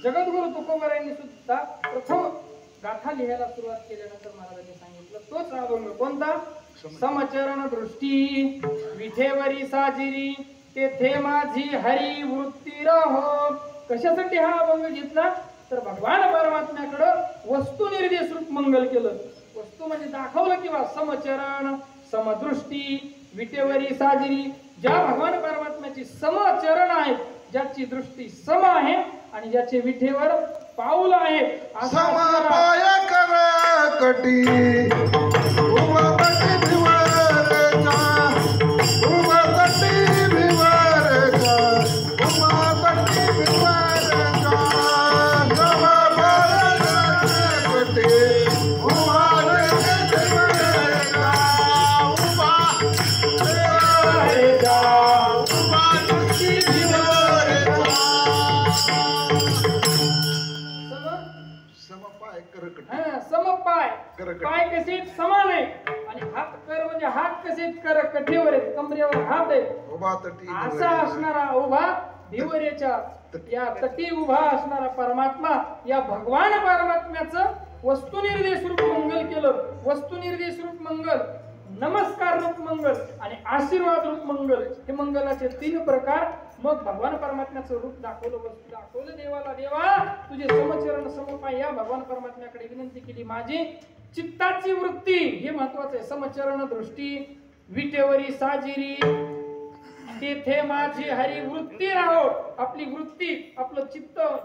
जगद्गुरु तुकोबारायांनी सुद्धा प्रथम गाथा लिहायला सुरुवात केल्यानंतर महाराजांनी सांगितलं तोच अभंग कोणता? समचरण दृष्टी विठेवरी साजिरी तेथे माझी हरी वृत्ती राहो. कशासाठी हा अभंग घेतला तर भगवान परमात्म्याकडं वस्तू निर्देश रूप मंगल केलं. वस्तू म्हणजे दाखवलं किंवा समचरण समदृष्टी विटेवरी साजिरी ज्या भगवान परमात्म्याची समचरण आहेत ज्याची दृष्टी सम आहे आणि ज्याचे विठेवर पाऊल आहे समपाय कर कटी उभकटी भिवरचा उभकटी भिवरचा उभकटी भिवरचा समपाय कर कटी उभकटी भिवरचा उभकटी भिवरचा समपाय पाय कसे समान आहे आणि हात कर म्हणजे हात कसे कर कठीवर आहेत कमरेवर हात आहे असा असणारा उभा भिवरेच्या या तटी उभा असणारा परमात्मा या भगवान परमात्म्याचं वस्तुनिर्देश रूप मंगल केलं. वस्तुनिर्देश रूप मंगल नमस्कार रूप मंगल आणि आशीर्वाद रूप मंगल हे मंगलाचे 3 प्रकार. मग भगवान परमात्म्याचं रूप दाखवलं वस्तू दाखवलं देवाला. देवा तुझे समचरण समपाय या भगवान परमात्म्याकडे विनंती केली. माझी चित्ताची वृत्ती हे महत्वाचं आहे. समचरण दृष्टी विटेवरी साजिरी तेथे माझी हरी वृत्ती राहो. आपली वृत्ती आपलं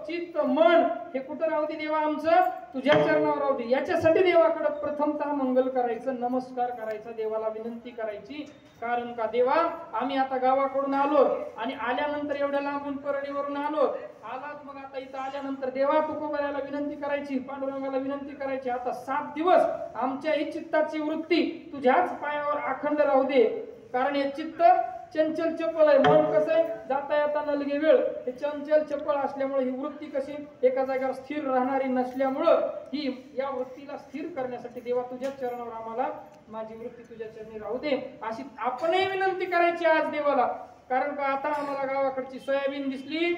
चित्त मन हे कुठं राहू दे देवा आमचं तुझ्या चरणावर राहू दे. याच्यासाठी देवाकडे प्रथमतः मंगल करायचं नमस्कार करायचा देवाला विनंती करायची. कारण का देवा आम्ही आता गावाकडून आलो आणि आल्यानंतर एवढ्या लांबून परळीवरून आलो आलात मग आता इथं आल्यानंतर देवा तुकोबाराला विनंती करायची पांडुरंगाला विनंती करायची आता 7 दिवस आमच्या ही चित्ताची वृत्ती तुझ्याच पायावर अखंड राहू दे. कारण हे चित्त चंचल चपळ आहे. मन कसं आहे जाता येता नलगे वेळ हे चंचल चपळ असल्यामुळे ही वृत्ती कशी एका जागेवर स्थिर राहणारी नसल्यामुळं ही या वृत्तीला स्थिर करण्यासाठी देवा तुझ्या चरणावर आम्हाला माझी वृत्ती तुझ्या चरणी राहू दे अशी आपणही विनंती करायची आज देवाला. कारण का आता आम्हाला गावाकडची सोयाबीन दिसली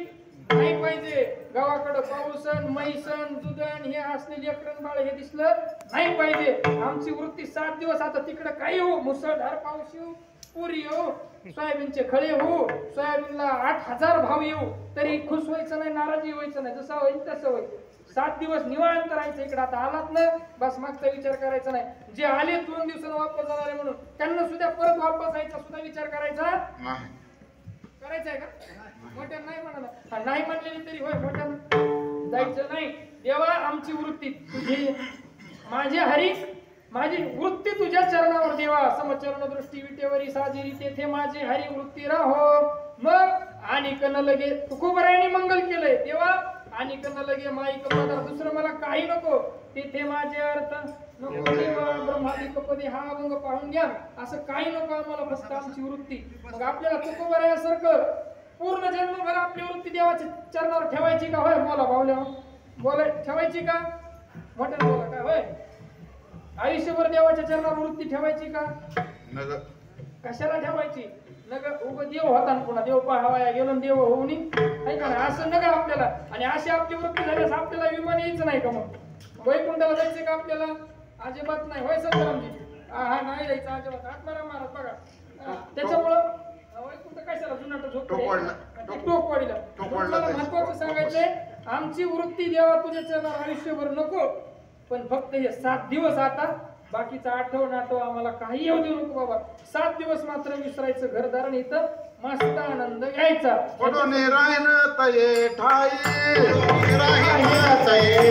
नाही पाहिजे. गावाकडं पाऊसन मैसन दुधन हे असलेली अकरण बाळ हे दिसलं नाही पाहिजे. आमची वृत्ती 7 दिवस आता तिकडे काही हो मुसळधार पाऊस येऊ पुरी येऊ सोयाबीनचे खळे हो सोयाबीनला 8000 भाव येऊ तरी खुश व्हायचं नाही नाराजी व्हायचं नाही. जसं होईल तसं होईल. 7 दिवस निवांत राहायचं. इकडे आता आलात ना बस मागचा विचार करायचा नाही. जे आले 2 दिवसांना वापस जाणारे म्हणून त्यांना सुद्धा परत वापस यायचा सुद्धा विचार करायचा आहे का? मोठ्या नाही म्हणाला नाही म्हणलेली तरी होय मोठ्या जायचं नाही. देवा आमची वृत्ती तुझी माझी हरी माझी वृत्ती तुझ्या चरणावर देवा. समचरण दृष्टी विटेवरी साजिरी तेथे माझी हरी वृत्ती राहो. मग आणि कन लगे तुकोबारायांनी मंगल केलंय देवा आणि कन लगे माई कपदार दुसरं मला काही नको. तेथे माझे अर्थ नको देवा ब्रह्मादिक पदे हा अभंग पाहून घ्या असं काही नको आम्हाला फक्त आमची वृत्ती. मग आपल्याला तुकोबारायासारखं पूर्ण जन्मभर आपली वृत्ती देवाच्या चरणावर ठेवायची का? होय बोला भावल्या बोला ठेवायची का? मोठ्यानं बोला काय होय आयुष्यभर देवाच्या चरणावर वृत्ती ठेवायची का? कशाला ठेवायची? नग उग देव होता ना पुन्हा देव पाहावाया गेलो देव होऊन असं नका आपल्याला. आणि अशी आपली वृत्ती झाल्यास आपल्याला विमान यायचं नाही का? मग वैकुंठाला जायचं का आपल्याला? अजिबात नाही. होय सत्तरामजी हा नाही जायचं अजिबात. आत्माराम महाराज बघा त्याच्यामुळं वैकुंठ कशाला जुनाट टोकवाडीला. महत्वाचं सांगायचंय आमची वृत्ती देवा तुझ्या चरणावर आयुष्यभर नको पण फक्त हे 7 दिवस आता बाकीचा आठव नाटव आम्हाला काही येऊ देऊ नको बाबा. 7 दिवस मात्र विसरायचं घरदारण इथं मस्त आनंद घ्यायचा. पडून राहीन तये ठाई राहीन तये